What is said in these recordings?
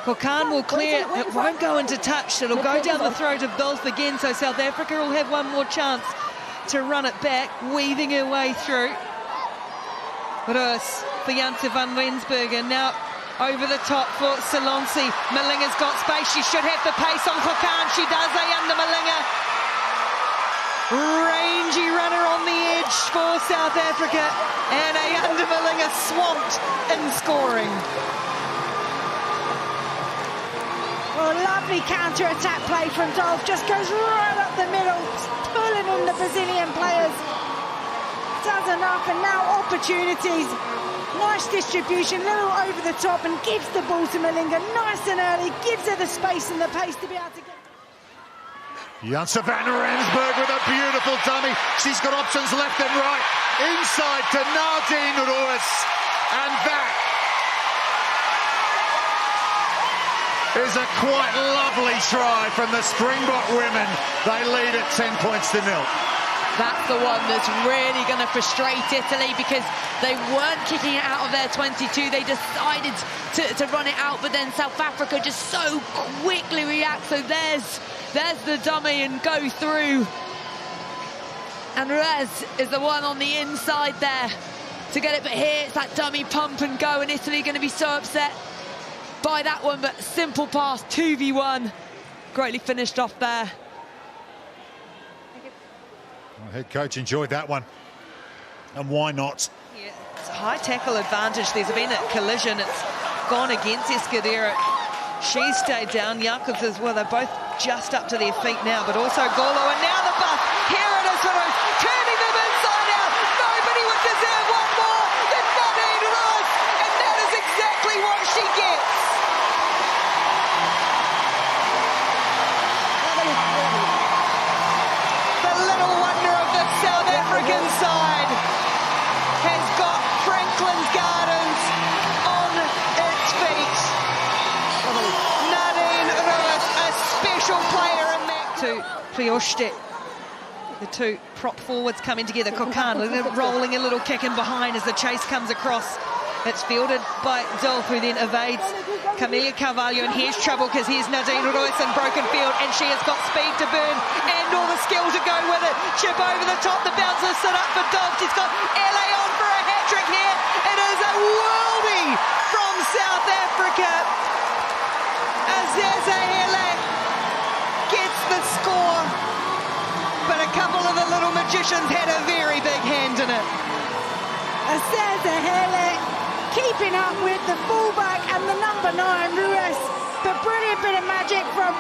Kokan will clear, it won't go into touch, it'll go down the throat of Dolph again, so South Africa will have one more chance to run it back, weaving her way through. Roos for Janse van Rensburg, now over the top for Salonsi. Malinga's got space, she should have the pace on Kokan, she does, under Malinga. Rangy runner on the edge for South Africa, and under Malinga swamped in scoring. Well, lovely counter-attack play from Dolph, just goes right up the middle, pulling in the Brazilian players. Does enough, and now opportunities. Nice distribution, little over the top, and gives the ball to Malinga nice and early, gives her the space and the pace to be able to get. Janse van Rensburg with a beautiful dummy. She's got options left and right. Inside to Nadine Roos, and that is a quite lovely try from the Springbok women. They lead at 10 points to 0. That's the one that's really going to frustrate Italy, because they weren't kicking it out of their 22. They decided to run it out, but then South Africa just so quickly reacts. So there's the dummy and go through. And Rez is the one on the inside there to get it. But here it's that dummy pump and go, and Italy going to be so upset by that one. But simple pass, 2v1. Greatly finished off there. Well, head coach enjoyed that one, and why not? Yeah, it's a high tackle advantage. There's been a collision. It's gone against Escudero. She stayed down. Jakobs as well. They're both just up to their feet now, but also Golo. And now the buff. Here it is for Roos, turning them inside out. Nobody would deserve one more than Nadine Roos, and that is exactly what she gets. The little wonder of the South African side has got Franklin's Gardens on its feet. Nadine Roos, a special player in that. To Plioshtek. The two prop forwards coming together. Kokan rolling a little kick in behind as the chase comes across. It's fielded by Dolph, who then evades Camelia Carvalho, and here's trouble because here's Nadine Roos in broken field, and she has got speed to burn and all the skill to go with it. Chip over the top, the bouncer stood up for Dolph. She's got LA on for a hat-trick here. It is a worldie from South Africa. Azaza Hele gets the score, but a couple of the little magicians had a very big hand in it. Azaza Hele keeping up with the fullback and the number 9, Ruiz. But brilliant bit of magic from...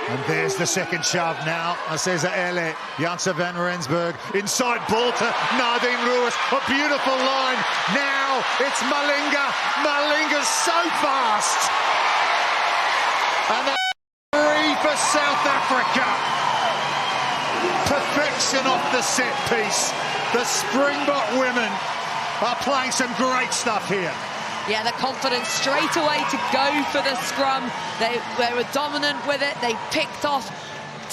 And there's the second shove now. Azaza Hele, Janse van Rensburg, inside ball to Nadine Roos. A beautiful line. Now it's Malinga. Malinga's so fast. And that's 3 for South Africa. Perfection off the set piece. The Springbok women are playing some great stuff here. Yeah, the confidence straight away to go for the scrum. They were dominant with it. They picked off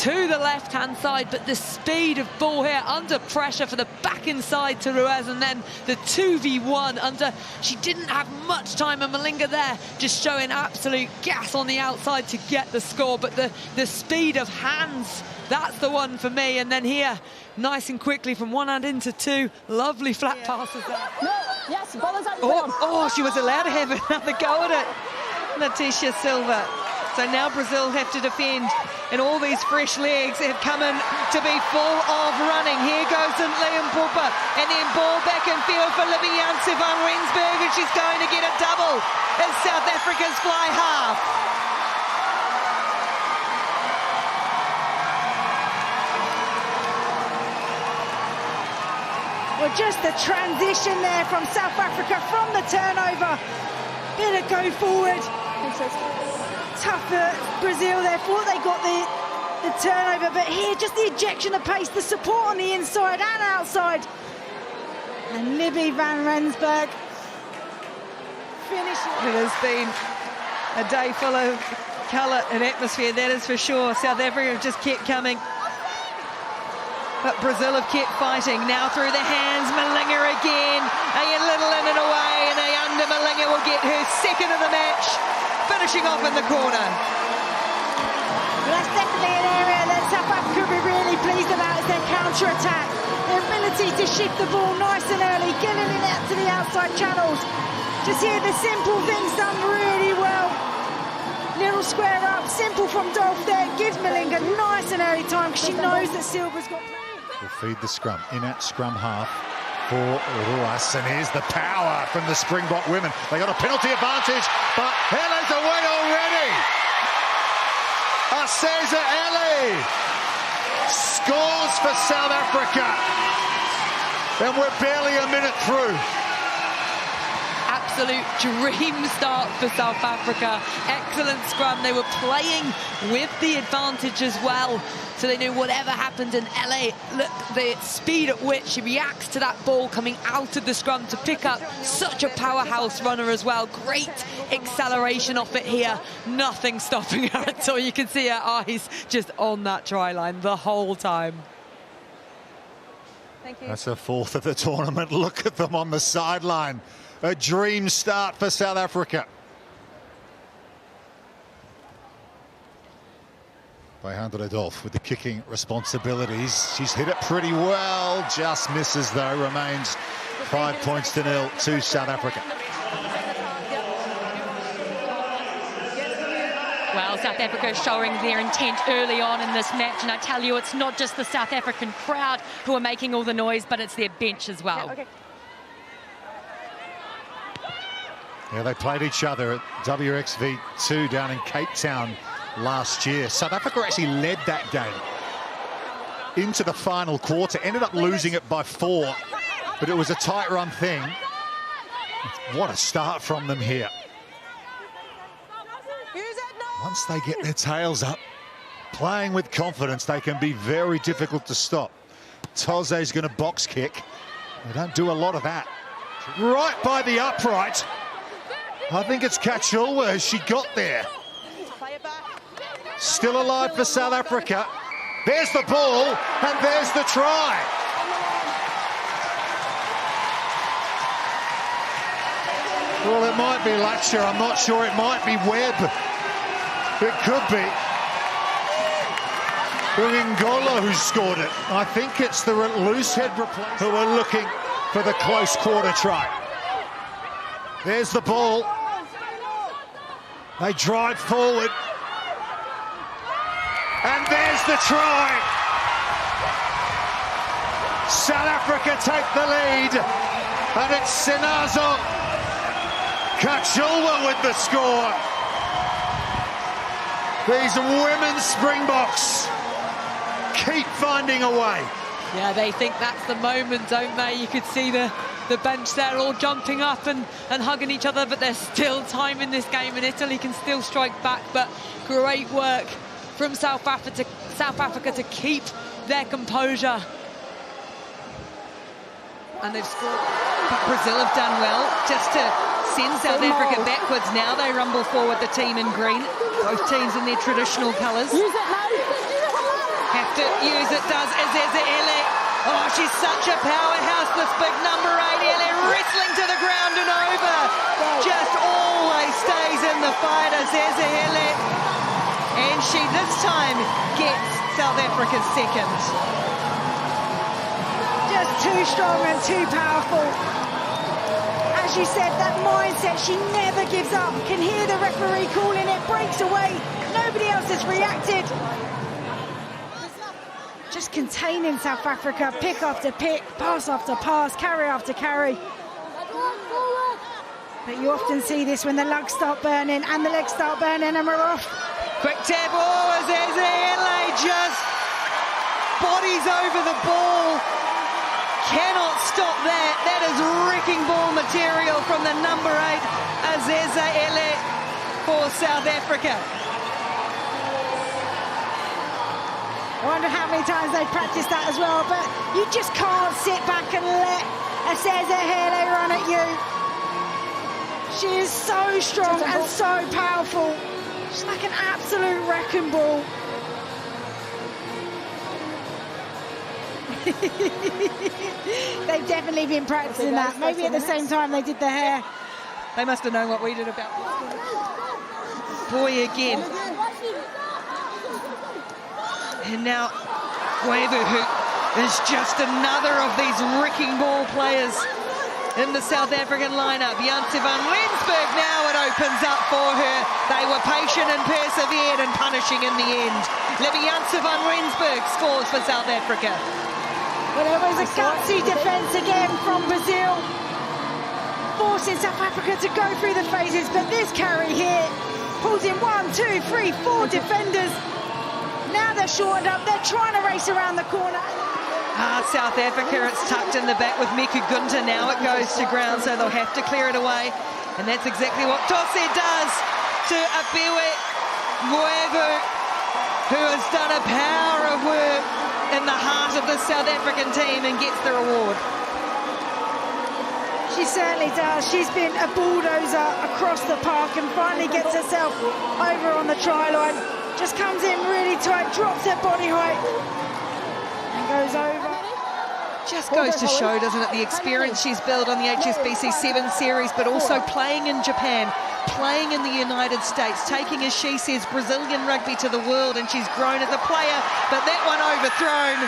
to the left-hand side, but the speed of ball here under pressure for the back inside to Ruiz, and then the 2v1 under. She didn't have much time, and Malinga there just showing absolute gas on the outside to get the score, but the speed of hands, that's the one for me. And then here, nice and quickly from one hand into two, lovely flat passes there. Yes, ball is out. Oh, she was allowed to have another go at it, Natisha Silva. So now Brazil have to defend, and all these fresh legs have come in to be full of running. Here goes Liam Pooper, and then ball back in field for Libby Janse van Rensburg, and she's going to get a double as South Africa's fly half. Well, just the transition there from South Africa from the turnover. Bit of go forward. Tougher Brazil there, thought they got the turnover, but here just the ejection of pace, the support on the inside and outside. And Libby van Rensburg finishing. It has been a day full of colour and atmosphere, that is for sure. South Africa have just kept coming, but Brazil have kept fighting. Now through the hands, Malinga again. A little in and away, and under Malinga will get her second of the match. finishing off in the corner. Well, that's definitely an area that South Africa will be really pleased about, is their counter-attack. Their ability to shift the ball nice and early, getting it out to the outside channels. Just here, the simple things done really well. Little square up, simple from Dolph there. Gives Malinga nice and early time because she knows that Silva's got play. Will feed the scrum, in at scrum half for Ruas, and here's the power from the Springbok women. They got a penalty advantage, but Hele's away already. Aseza Ele scores for South Africa, and we're barely a minute through. Absolute dream start for South Africa. Excellent scrum. They were playing with the advantage as well, so they knew whatever happened in LA, look, the speed at which she reacts to that ball coming out of the scrum to pick up such a powerhouse runner as well. Great acceleration off it here. Nothing stopping her at all. You can see her eyes just on that try line the whole time. Thank you. That's her fourth of the tournament. Look at them on the sideline. A dream start for South Africa. Behandre Dolph with the kicking responsibilities. She's hit it pretty well. Just misses though. Remains 5 points to 0 to South Africa. Well, South Africa is showing their intent early on in this match, and I tell you, it's not just the South African crowd who are making all the noise, but it's their bench as well. Yeah, okay. Yeah, they played each other at WXV2 down in Cape Town last year. South Africa actually led that game into the final quarter, ended up losing it by 4, but it was a tight run thing. What a start from them here. Once they get their tails up, playing with confidence, they can be very difficult to stop. Toze's going to box kick. They don't do a lot of that. Right by the upright. I think it's Kachulwa as she got there. Still alive for South Africa. There's the ball, and there's the try. Well, it might be Latcher, I'm not sure. It might be Webb. It could be Ngolo who scored it. I think it's the loose head replacement who are looking for the close quarter try. There's the ball. They drive forward. And there's the try. South Africa take the lead. And it's Sinazo Kachulwa with the score. These women's Springboks keep finding a way. Yeah, they think that's the moment, don't they? You could see the bench there all jumping up and hugging each other, but there's still time in this game, and Italy can still strike back. But great work from South Africa to keep their composure. And they've scored. But Brazil have done well just to send South Africa backwards. Now they rumble forward, the team in green. Both teams in their traditional colours. Use it, mate. Have to use it, does Aseza Ele. Oh, she's such a powerhouse, this big number 8. Ele wrestling to the ground and over. Just always stays in the fight, Aseza Ele. And she this time gets South Africa's second. Just too strong and too powerful. As you said, that mindset, she never gives up. Can hear the referee calling it, breaks away. Nobody else has reacted. Just containing South Africa, pick after pick, pass after pass, carry after carry. But you often see this when the lugs start burning and the legs start burning and we're off. Quick tap, oh, Aseza Ele just bodies over the ball. Cannot stop that. That is wrecking ball material from the number 8, Aseza Ele, for South Africa. I wonder how many times they practiced that as well, but you just can't sit back and let Aseza Ele run at you. She is so strong and so powerful. She's like an absolute wrecking ball. They've definitely been practicing that. Maybe at the same time they did the hair. They must have known what we did about boy again. And now Weaver, who is just another of these wrecking ball players in the South African lineup. Janse van Rensburg, now it opens up for her. They were patient and persevered and punishing in the end. Janse van Rensburg scores for South Africa. Well, it was a gutsy defence again from Brazil, forcing South Africa to go through the phases, but this carry here pulls in 1, 2, 3, 4 defenders. Now they're shortened up, they're trying to race around the corner. South Africa, it's tucked in the back with Miku Gunter. Now it goes to ground, so they'll have to clear it away. And that's exactly what Tose does to Abiwe Weaver, who has done a power of work in the heart of the South African team and gets the reward. She certainly does. She's been a bulldozer across the park and finally gets herself over on the try line. Just comes in really tight, drops her body height and goes over. Just goes to show, doesn't it, the experience she's built on the HSBC 7 series, but also playing in Japan, playing in the United States, taking, as she says, Brazilian rugby to the world, and she's grown as a player, but that one overthrown.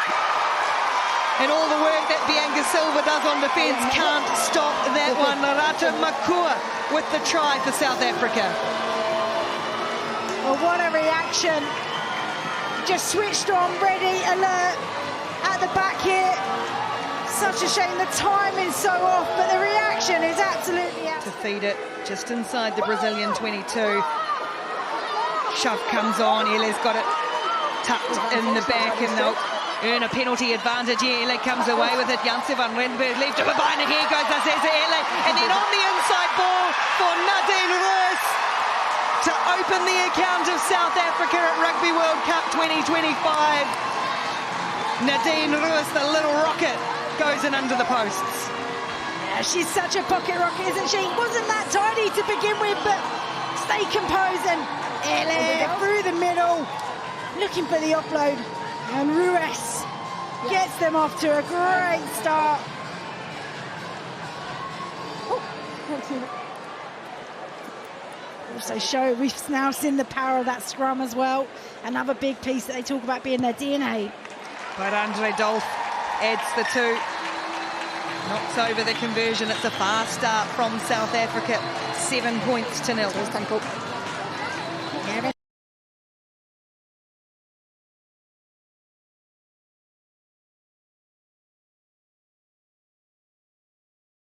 And all the work that Bianca Silva does on defence can't stop that one. Narata Makua with the try for South Africa. Well, what a reaction. Just switched on, ready, alert at the back here. Such a shame the timing's so off, but the reaction is absolutely out. To feed it just inside the Brazilian 22. Shove comes on, Ele's got it tucked in the back, and they'll earn a penalty advantage here. Ele comes away with it. Janse van Rensburg left to behind, and here goes Azeze Ele. And then on the inside ball for Nadine Roos to open the account of South Africa at Rugby World Cup 2025. Nadine Roos, the little rocket, goes in under the posts. Yeah, she's such a pocket rocket, isn't she? Wasn't that tidy to begin with, but stay composed, and Ele through the middle, looking for the offload. And Ruiz gets them off to a great start. Also show, we've now seen the power of that scrum as well. Another big piece that they talk about being their DNA. But Andre Dolph adds the 2. Knocks over the conversion. It's a fast start from South Africa. 7 points to 0.